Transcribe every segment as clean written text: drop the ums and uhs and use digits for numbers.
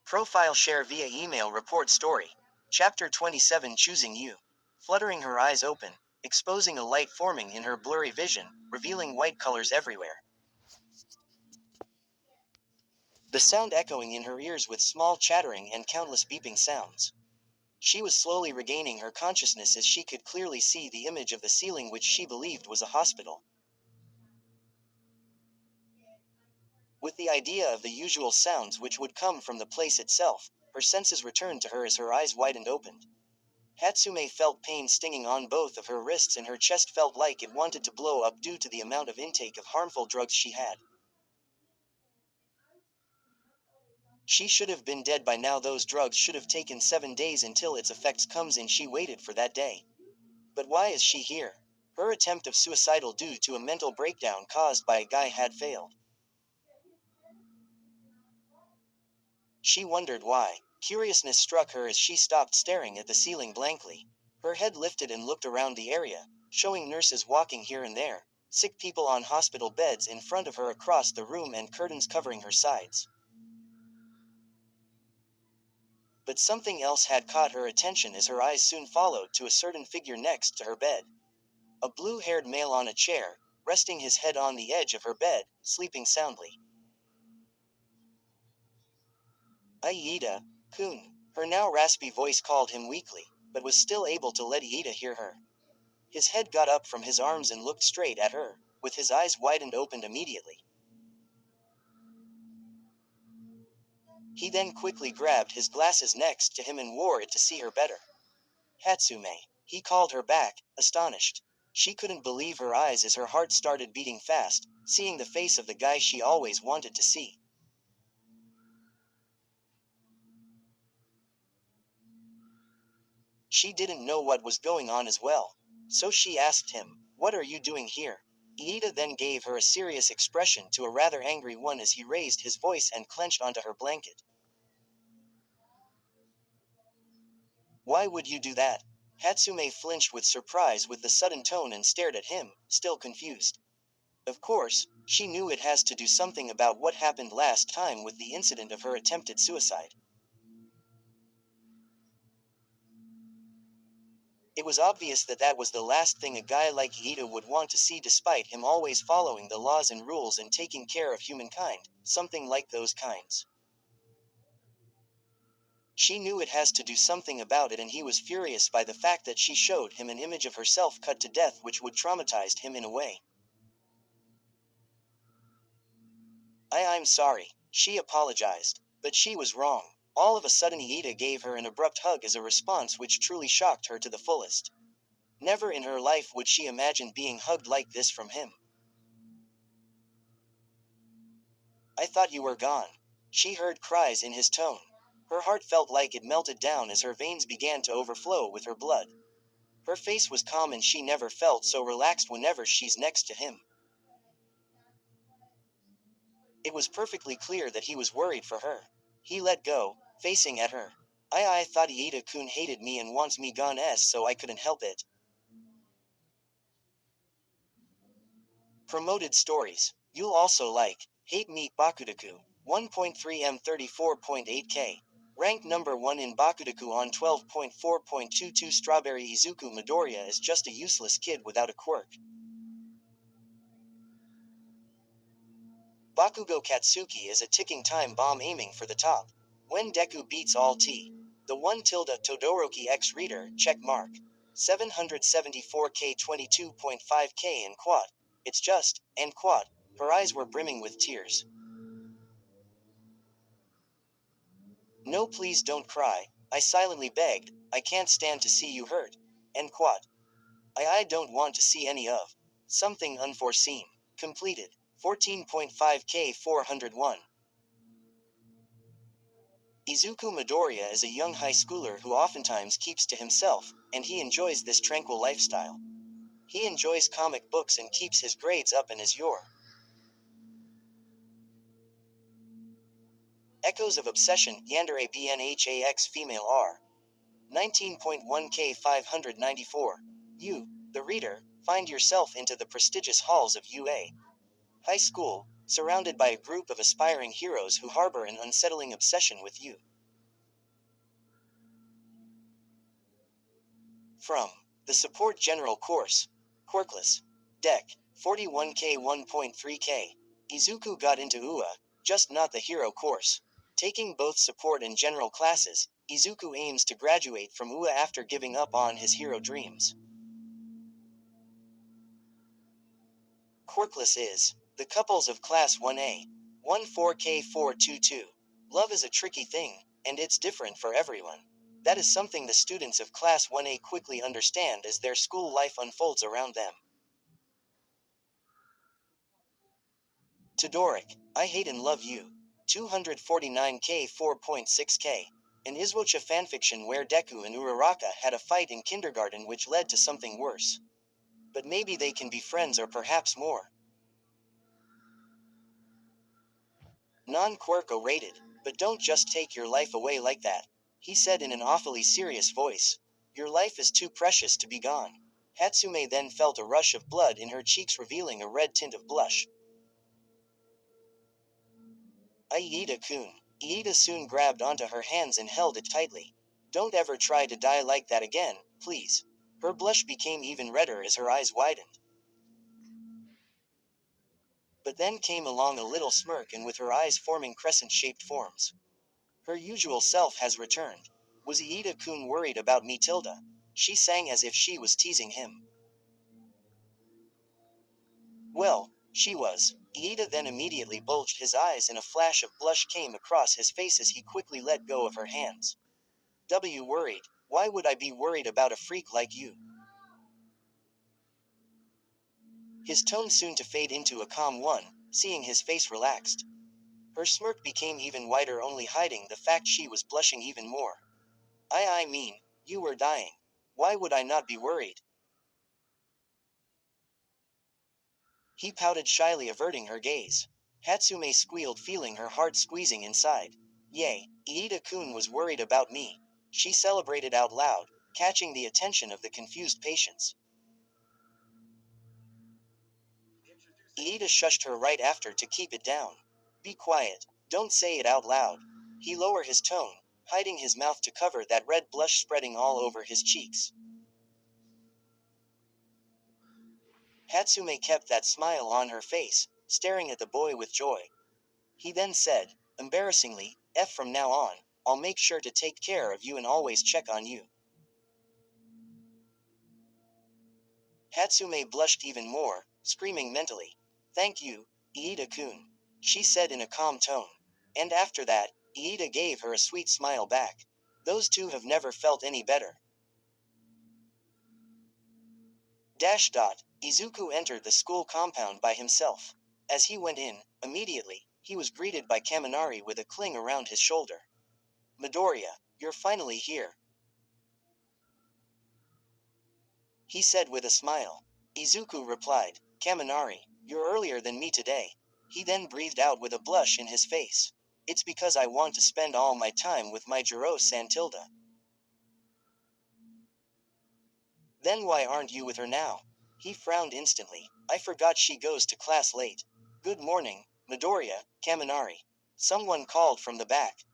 Profile share via email report story. Chapter 27 Choosing You. Fluttering her eyes open, exposing a light forming in her blurry vision, revealing white colors everywhere. The sound echoing in her ears with small chattering and countless beeping sounds. She was slowly regaining her consciousness as she could clearly see the image of the ceiling which she believed was a hospital. With the idea of the usual sounds which would come from the place itself, her senses returned to her as her eyes widened open. Hatsume felt pain stinging on both of her wrists and her chest felt like it wanted to blow up due to the amount of intake of harmful drugs she had. She should have been dead by now. Those drugs should have taken 7 days until its effects comes in. She waited for that day. But why is she here? Her attempt of suicidal due to a mental breakdown caused by a guy had failed. She wondered why. Curiousness struck her as she stopped staring at the ceiling blankly. Her head lifted and looked around the area, showing nurses walking here and there, sick people on hospital beds in front of her across the room and curtains covering her sides. But something else had caught her attention as her eyes soon followed to a certain figure next to her bed. A blue-haired male on a chair, resting his head on the edge of her bed, sleeping soundly. Iida-kun. Her now raspy voice called him weakly, but was still able to let Iida hear her. His head got up from his arms and looked straight at her, with his eyes widened opened immediately. He then quickly grabbed his glasses next to him and wore it to see her better. Hatsume. He called her back, astonished. She couldn't believe her eyes as her heart started beating fast, seeing the face of the guy she always wanted to see. She didn't know what was going on as well. So she asked him, "What are you doing here?" Iida then gave her a serious expression to a rather angry one as he raised his voice and clenched onto her blanket. "Why would you do that?" Hatsume flinched with surprise with the sudden tone and stared at him, still confused. Of course, she knew it has to do something about what happened last time with the incident of her attempted suicide. It was obvious that that was the last thing a guy like Iida would want to see despite him always following the laws and rules and taking care of humankind, something like those kinds. She knew it has to do something about it and he was furious by the fact that she showed him an image of herself cut to death which would traumatize him in a way. I'm sorry, she apologized, but she was wrong. All of a sudden Iida gave her an abrupt hug as a response which truly shocked her to the fullest. Never in her life would she imagine being hugged like this from him. "I thought you were gone." She heard cries in his tone. Her heart felt like it melted down as her veins began to overflow with her blood. Her face was calm and she never felt so relaxed whenever she's next to him. It was perfectly clear that he was worried for her. He let go, facing at her. I thought Iida-kun hated me and wants me gone so I couldn't help it." Promoted stories. You'll also like Hate Me Bakudaku 1.3 M34.8K. Ranked number 1 in Bakudaku on 12.4.22. Strawberry Izuku Midoriya is just a useless kid without a quirk. Bakugo Katsuki is a ticking time bomb aiming for the top. When Deku beats all T. The 1 tilde Todoroki X reader, check mark. 774K 22.5K in quad. It's just, and quad. Her eyes were brimming with tears. "No, please don't cry," I silently begged. "I can't stand to see you hurt." And quad. I don't want to see any of something unforeseen. Completed. 14.5K 401. Izuku Midoriya is a young high schooler who oftentimes keeps to himself, and he enjoys this tranquil lifestyle. He enjoys comic books and keeps his grades up and is your Echoes of Obsession Yandere BNHAX Female R. 19.1K 594. You, the reader, find yourself into the prestigious halls of UA High School, surrounded by a group of aspiring heroes who harbor an unsettling obsession with you. From the Support General Course, Quirkless, Deck 41K 1.3K, Izuku got into UA, just not the hero course. Taking both support and general classes, Izuku aims to graduate from UA after giving up on his hero dreams. Quirkless is the couples of Class 1A, 14K422. Love is a tricky thing, and it's different for everyone. That is something the students of Class 1A quickly understand as their school life unfolds around them. Todoric, I Hate and Love You. 249K 4.6K. An Izwocha fanfiction where Deku and Uraraka had a fight in kindergarten which led to something worse. But maybe they can be friends or perhaps more. Non-Quirko rated, but don't just take your life away like that. He said in an awfully serious voice. Your life is too precious to be gone. Hatsume then felt a rush of blood in her cheeks revealing a red tint of blush. Iida-kun. Iida soon grabbed onto her hands and held it tightly. Don't ever try to die like that again, please. Her blush became even redder as her eyes widened. But then came along a little smirk and with her eyes forming crescent-shaped forms. Her usual self has returned. Was Iida-kun worried about me Tilda? She sang as if she was teasing him. Well, she was. Iida then immediately bulged his eyes and a flash of blush came across his face as he quickly let go of her hands. Worried. Why would I be worried about a freak like you? His tone soon to fade into a calm one, seeing his face relaxed. Her smirk became even wider only hiding the fact she was blushing even more. I mean, you were dying. Why would I not be worried? He pouted shyly averting her gaze. Hatsume squealed feeling her heart squeezing inside. Yay, Iida-kun was worried about me. She celebrated out loud, catching the attention of the confused patients. Iida shushed her right after to keep it down. Be quiet, don't say it out loud. He lowered his tone, hiding his mouth to cover that red blush spreading all over his cheeks. Hatsume kept that smile on her face, staring at the boy with joy. He then said, embarrassingly, from now on, I'll make sure to take care of you and always check on you. Hatsume blushed even more, screaming mentally. Thank you, Iida-kun, she said in a calm tone. And after that, Iida gave her a sweet smile back. Those two have never felt any better. Izuku entered the school compound by himself. As he went in, immediately, he was greeted by Kaminari with a cling around his shoulder. Midoriya, you're finally here, he said with a smile. Izuku replied, Kaminari, you're earlier than me today. He then breathed out with a blush in his face. It's because I want to spend all my time with my Jiro-san Tilda. Then why aren't you with her now? He frowned instantly. I forgot she goes to class late. Good morning, Midoriya, Kaminari. Someone called from the back.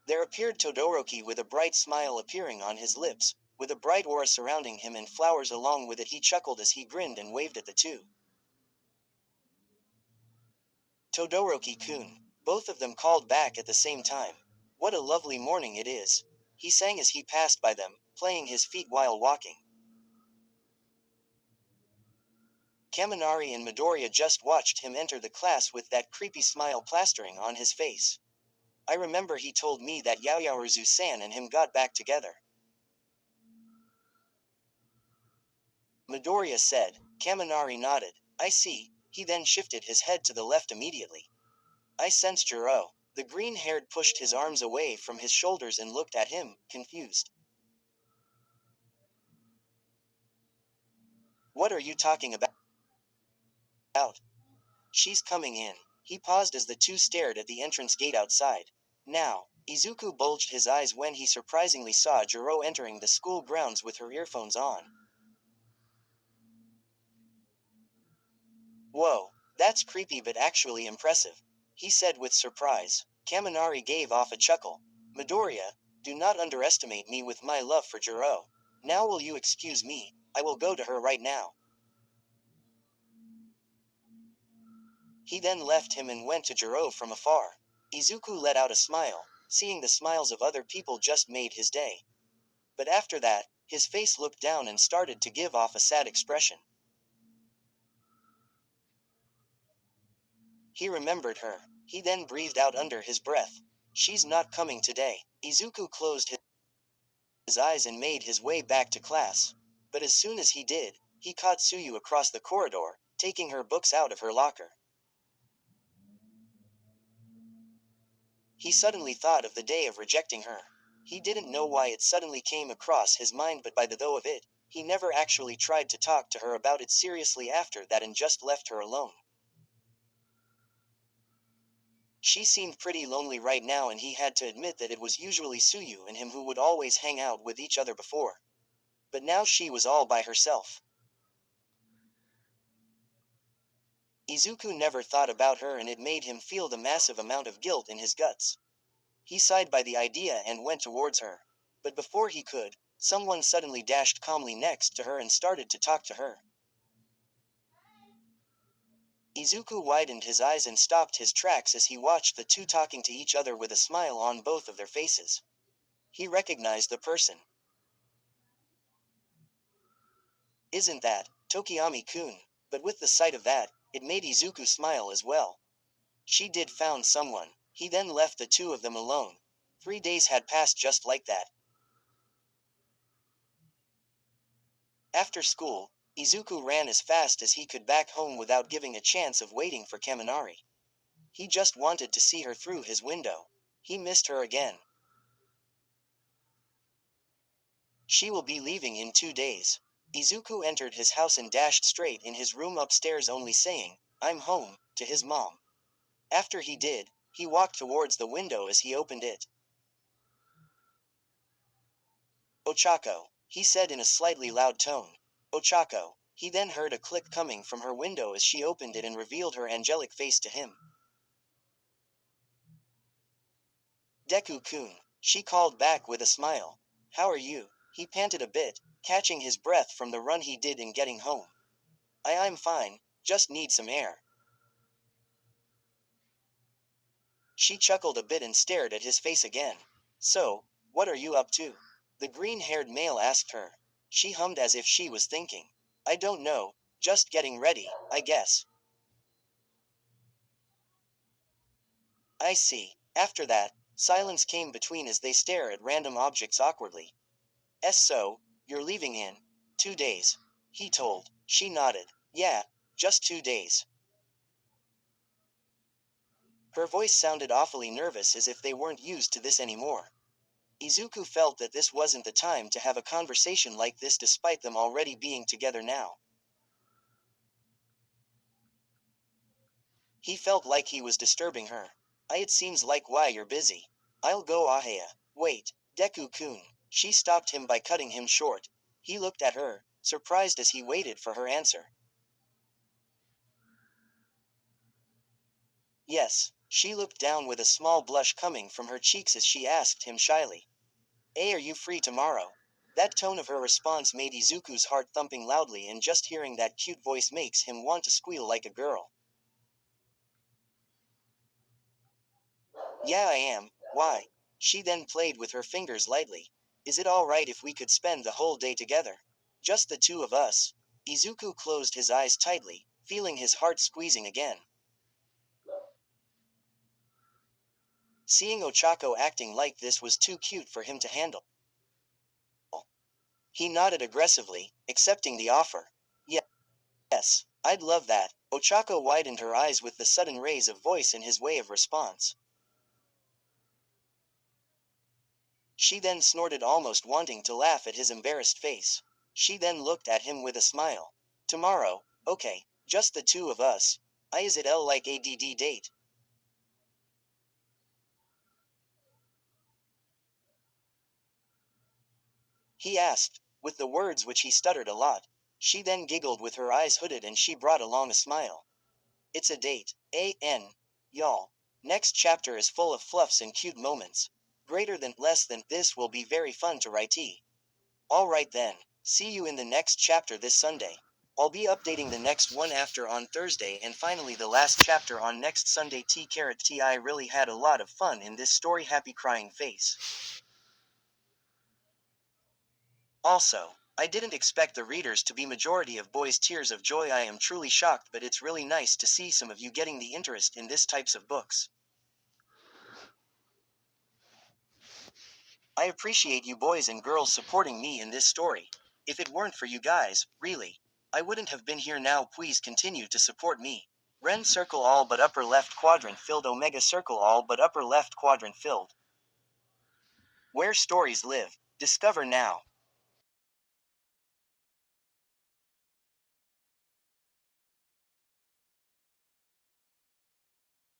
There appeared Todoroki with a bright smile appearing on his lips, with a bright aura surrounding him and flowers along with it. He chuckled as he grinned and waved at the two. Todoroki-kun. Both of them called back at the same time. What a lovely morning it is. He sang as he passed by them, playing his feet while walking. Kaminari and Midoriya just watched him enter the class with that creepy smile plastering on his face. I remember he told me that Yaoyorozu-san and him got back together. Midoriya said. Kaminari nodded. I see. He then shifted his head to the left immediately. I sensed Jiro. The green-haired pushed his arms away from his shoulders and looked at him, confused. What are you talking about? She's coming in. He paused as the two stared at the entrance gate outside. Now, Izuku bulged his eyes when he surprisingly saw Jiro entering the school grounds with her earphones on. Whoa, that's creepy but actually impressive, he said with surprise. Kaminari gave off a chuckle. Midoriya, Do not underestimate me with my love for Jiro. Now will you excuse me? I will go to her right now. He then left him and went to Jiro from afar. Izuku let out a smile. Seeing the smiles of other people just made his day. But after that, his face looked down and started to give off a sad expression. He remembered her. He then breathed out under his breath. She's not coming today. Izuku closed his eyes and made his way back to class. But as soon as he did, he caught Suyu across the corridor, taking her books out of her locker. He suddenly thought of the day of rejecting her. He didn't know why it suddenly came across his mind, but by the though of it, he never actually tried to talk to her about it seriously after that and just left her alone. She seemed pretty lonely right now, and he had to admit that it was usually Suyu and him who would always hang out with each other before. But now she was all by herself. Izuku never thought about her and it made him feel the massive amount of guilt in his guts. He sighed by the idea and went towards her. But before he could, someone suddenly dashed calmly next to her and started to talk to her. Izuku widened his eyes and stopped his tracks as he watched the two talking to each other with a smile on both of their faces. He recognized the person. Isn't that Tokiyami-kun? But with the sight of that, it made Izuku smile as well. She did found someone. He then left the two of them alone. 3 days had passed just like that. After school, Izuku ran as fast as he could back home without giving a chance of waiting for Kaminari. He just wanted to see her through his window. He missed her again. She will be leaving in 2 days. Izuku entered his house and dashed straight in his room upstairs, only saying, "I'm home," to his mom. After he did, he walked towards the window as he opened it. "Ochako," he said in a slightly loud tone. "Ochako." He then heard a click coming from her window as she opened it and revealed her angelic face to him. "Deku-kun," she called back with a smile. "How are you?" He panted a bit, catching his breath from the run he did in getting home. I'm fine, just need some air." She chuckled a bit and stared at his face again. "So, what are you up to?" the green-haired male asked her. She hummed as if she was thinking. "I don't know, just getting ready, I guess." "I see." After that, silence came between as they stare at random objects awkwardly. "So, you're leaving in 2 days," he told. She nodded. "Yeah, just 2 days." Her voice sounded awfully nervous, as if they weren't used to this anymore. Izuku felt that this wasn't the time to have a conversation like this despite them already being together now. He felt like he was disturbing her. It seems like why you're busy. I'll go Ahaya. Wait, Deku-kun." She stopped him by cutting him short. He looked at her, surprised as he waited for her answer. "Yes." She looked down with a small blush coming from her cheeks as she asked him shyly. Are you free tomorrow?" That tone of her response made Izuku's heart thumping loudly, and just hearing that cute voice makes him want to squeal like a girl. "Yeah, I am. Why?" She then played with her fingers lightly. "Is it alright if we could spend the whole day together? Just the two of us?" Izuku closed his eyes tightly, feeling his heart squeezing again. Seeing Ochako acting like this was too cute for him to handle. He nodded aggressively, accepting the offer. "Yes, I'd love that." Ochako widened her eyes with the sudden raise of voice in his way of response. She then snorted, almost wanting to laugh at his embarrassed face. She then looked at him with a smile. "Tomorrow, okay, just the two of us. Is it like ADD date?" he asked, with the words which he stuttered a lot. She then giggled with her eyes hooded and she brought along a smile. "It's a date. Y'all. Next chapter is full of fluffs and cute moments. Greater than, less than, this will be very fun to write. Alright then, see you in the next chapter this Sunday. I'll be updating the next one after on Thursday and finally the last chapter on next Sunday. I really had a lot of fun in this story. Happy crying face. Also, I didn't expect the readers to be majority of boys. Tears of joy. I am truly shocked, but it's really nice to see some of you getting the interest in this types of books. I appreciate you boys and girls supporting me in this story. If it weren't for you guys, really, I wouldn't have been here now. Please continue to support me. Ren circle all but upper left quadrant filled. Omega circle all but upper left quadrant filled. Where stories live. Discover now.